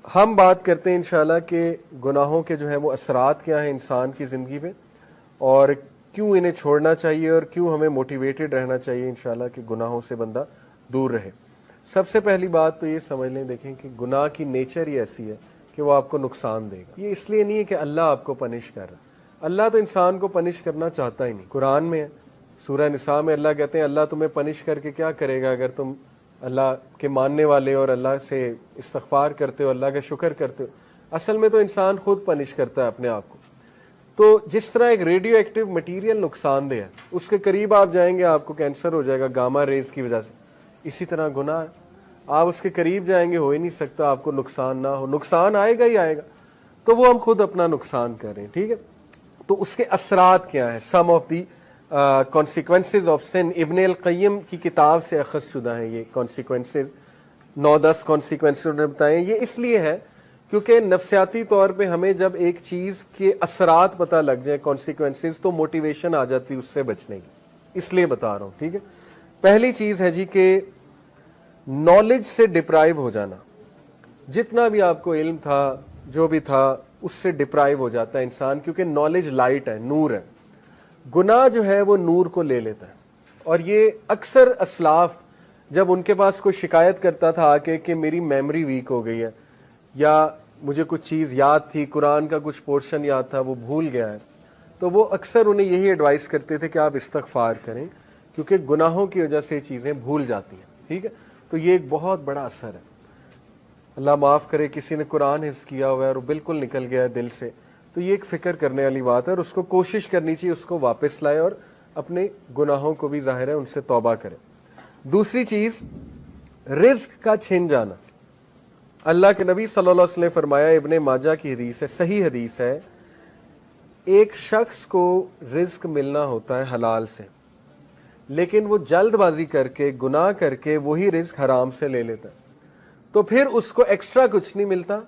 ہم بات کرتے ہیں انشاءاللہ کہ گناہوں کے جو ہے وہ اثرات کیا ہیں انسان کی زندگی پہ، اور کیوں انہیں چھوڑنا چاہیے اور کیوں ہمیں موٹیویٹڈ رہنا چاہیے انشاءاللہ کہ گناہوں سے بندہ دور رہے۔ سب سے پہلی بات تو یہ سمجھ لیں، دیکھیں کہ گناہ کی نیچر ہی ایسی ہے کہ وہ آپ کو نقصان دے گا۔ یہ اس لیے نہیں ہے کہ اللہ آپ کو پنش کر رہا ہے، اللہ تو انسان کو پنش کرنا چاہتا ہی نہیں۔ قرآن میں ہے، سورہ نساء میں اللہ کہتے ہیں اللہ تمہیں پنش کر کے کیا کرے گا اگر تم اللہ کے ماننے والے اور اللہ سے استغفار کرتے ہو، اللہ کا شکر کرتے ہو۔ اصل میں تو انسان خود پنش کرتا ہے اپنے آپ کو۔ تو جس طرح ایک ریڈیو ایکٹیو مٹیریل نقصان دہ ہے، اس کے قریب آپ جائیں گے آپ کو کینسر ہو جائے گا گاما ریز کی وجہ سے، اسی طرح گناہ ہے، آپ اس کے قریب جائیں گے ہو ہی نہیں سکتا آپ کو نقصان نہ ہو، نقصان آئے گا ہی آئے گا، تو وہ ہم خود اپنا نقصان کر رہے ہیں، ٹھیک ہے۔ تو اس کے اثرات کیا ہیں، سم of the consequences of sun, ابن القیم کی کتاب سے اخذ شدہ ہیں یہ کانسیکوینسز، 9-10 کانسیکوینسز انہوں نے بتائے ہیں۔ یہ اس لیے ہے کیونکہ نفسیاتی طور پہ ہمیں جب ایک چیز کے اثرات پتہ لگ جائیں کانسیکوینسز، تو موٹیویشن آ جاتی اس سے بچنے کی، اس لیے بتا رہا ہوں، ٹھیک ہے۔ پہلی چیز ہے جی کہ نالج سے ڈپرائیو ہو جانا، جتنا بھی آپ کو علم تھا جو بھی تھا اس سے ڈپرائیو ہو جاتا ہے انسان، کیونکہ نالج لائٹ ہے، نور ہے، گناہ جو ہے وہ نور کو لے لیتا ہے۔ اور یہ اکثر اسلاف جب ان کے پاس کوئی شکایت کرتا تھا آ کے کہ میری میموری ویک ہو گئی ہے، یا مجھے کچھ چیز یاد تھی، قرآن کا کچھ پورشن یاد تھا وہ بھول گیا ہے، تو وہ اکثر انہیں یہی ایڈوائز کرتے تھے کہ آپ استغفار کریں، کیونکہ گناہوں کی وجہ سے چیزیں بھول جاتی ہیں، ٹھیک ہے۔ تو یہ ایک بہت بڑا اثر ہے۔ اللہ معاف کرے کسی نے قرآن حفظ کیا ہوا ہے اور وہ بالکل نکل گیا ہے دل سے، تو یہ ایک فکر کرنے والی بات ہے، اور اس کو کوشش کرنی چاہیے اس کو واپس لائے، اور اپنے گناہوں کو بھی ظاہر ہے ان سے توبہ کرے۔ دوسری چیز، رزق کا چھن جانا۔ اللہ کے نبی صلی اللہ علیہ وسلم نے فرمایا، ابن ماجہ کی حدیث ہے، صحیح حدیث ہے، ایک شخص کو رزق ملنا ہوتا ہے حلال سے، لیکن وہ جلد بازی کر کے گناہ کر کے وہی رزق حرام سے لے لیتا ہے، تو پھر اس کو ایکسٹرا کچھ نہیں ملتا،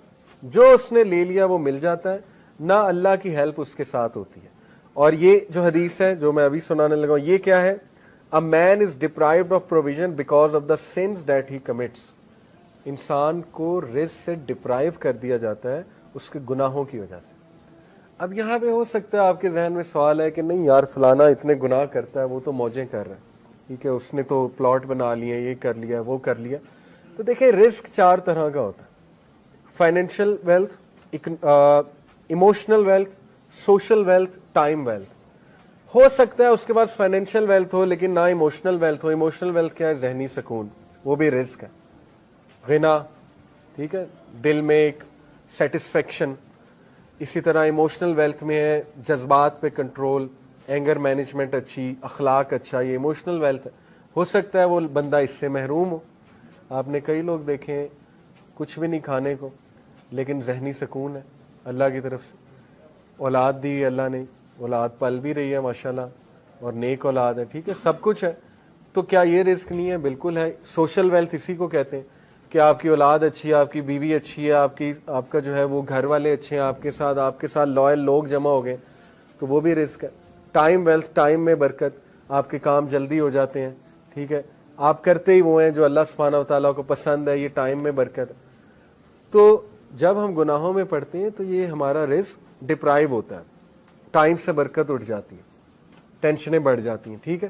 جو اس نے لے لیا وہ مل جاتا ہے، نہ اللہ کی ہیلپ اس کے ساتھ ہوتی ہے۔ اور یہ جو حدیث ہے جو میں ابھی سنانے لگا ہوں، یہ کیا ہے؟ A man is deprived of provision because of the sins that he commits۔ انسان کو رزق سے ڈپرائیو کر دیا جاتا ہے اس کے گناہوں کی وجہ سے۔ اب یہاں پہ ہو سکتا ہے آپ کے ذہن میں سوال ہے کہ نہیں یار فلانا اتنے گناہ کرتا ہے، وہ تو موجیں کر رہا ہے، ٹھیک ہے، اس نے تو پلاٹ بنا لیا، یہ کر لیا وہ کر لیا۔ تو دیکھیں رزق 4 طرح کا ہوتا ہے: financial wealth, emotional wealth, social wealth, time wealth. ہو سکتا ہے اس کے پاس فائنینشیل ویلتھ ہو لیکن نہ ایموشنل ویلتھ ہو۔ ایموشنل ویلتھ کیا ہے؟ ذہنی سکون، وہ بھی رزق ہے۔ غنا، ٹھیک ہے، دل میں ایک سیٹسفیکشن۔ اسی طرح ایموشنل ویلتھ میں ہے جذبات پہ کنٹرول، اینگر مینجمنٹ اچھی، اخلاق اچھا، یہ ایموشنل ویلتھ ہے۔ ہو سکتا ہے وہ بندہ اس سے محروم ہو۔ آپ نے کئی لوگ دیکھے ہیں کچھ بھی نہیں کھانے کو لیکن ذہنی سکون ہے اللہ کی طرف سے، اولاد دی اللہ نے، اولاد پل بھی رہی ہے ماشاءاللہ، اور نیک اولاد ہے، ٹھیک ہے، سب کچھ ہے۔ تو کیا یہ رزق نہیں ہے؟ بالکل ہے۔ سوشل ویلتھ اسی کو کہتے ہیں کہ آپ کی اولاد اچھی ہے، آپ کی بیوی اچھی ہے، آپ کا جو ہے وہ گھر والے اچھے ہیں، آپ کے ساتھ لوئل لوگ جمع ہو گئے، تو وہ بھی رزق ہے۔ ٹائم ویلتھ، ٹائم میں برکت، آپ کے کام جلدی ہو جاتے ہیں، ٹھیک ہے، آپ کرتے ہی وہ ہیں جو اللہ سبحانہ و تعالیٰ کو پسند ہے، یہ ٹائم میں برکت ہے۔ تو جب ہم گناہوں میں پڑتے ہیں تو یہ ہمارا رزق ڈپرائیو ہوتا ہے، ٹائم سے برکت اٹھ جاتی ہے، ٹینشنیں بڑھ جاتی ہیں، ٹھیک ہے،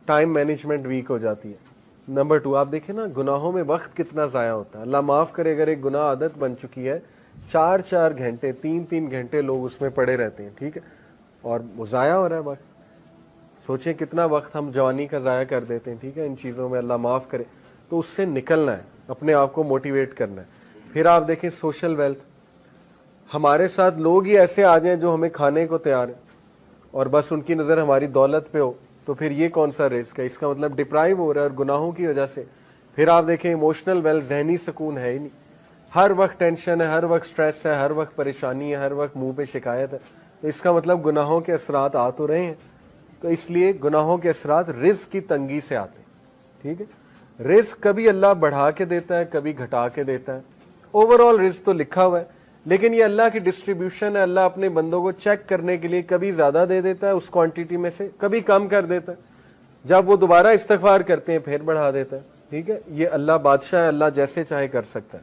ٹائم مینجمنٹ ویک ہو جاتی ہے۔ نمبر 2، آپ دیکھیں نا گناہوں میں وقت کتنا ضائع ہوتا ہے۔ اللہ معاف کرے اگر ایک گناہ عادت بن چکی ہے، 4 گھنٹے 3 گھنٹے لوگ اس میں پڑے رہتے ہیں، ٹھیک ہے، اور وہ ضائع ہو رہا ہے وقت۔ سوچیں کتنا وقت ہم جوانی کا ضائع کر دیتے ہیں، ٹھیک ہے، ان چیزوں میں، اللہ معاف کرے۔ تو اس سے نکلنا ہے، اپنے آپ کو موٹیویٹ کرنا ہے۔ پھر آپ دیکھیں سوشل ویلتھ، ہمارے ساتھ لوگ ہی ایسے آ جائیں جو ہمیں کھانے کو تیار ہیں اور بس ان کی نظر ہماری دولت پہ ہو، تو پھر یہ کون سا رزق ہے؟ اس کا مطلب ڈپرائیو ہو رہا ہے اور گناہوں کی وجہ سے۔ پھر آپ دیکھیں ایموشنل ویلتھ، ذہنی سکون ہے ہی نہیں، ہر وقت ٹینشن ہے، ہر وقت سٹریس ہے، ہر وقت پریشانی ہے، ہر وقت منہ پہ شکایت ہے، تو اس کا مطلب گناہوں کے اثرات آ تو رہے ہیں۔ تو اس لیے گناہوں کے اثرات رزق کی تنگی سے آتے ہیں، ٹھیک ہے۔ رزق کبھی اللہ بڑھا کے دیتا ہے، کبھی گھٹا کے دیتا ہے، اوور آل رزق تو لکھا ہوا ہے، لیکن یہ اللہ کی ڈسٹریبیوشن ہے۔ اللہ اپنے بندوں کو چیک کرنے کے لیے کبھی زیادہ دے دیتا ہے اس کوانٹٹی میں سے، کبھی کم کر دیتا ہے، جب وہ دوبارہ استغفار کرتے ہیں پھر بڑھا دیتا ہے، ٹھیک ہے۔ یہ اللہ بادشاہ ہے، اللہ جیسے چاہے کر سکتا ہے۔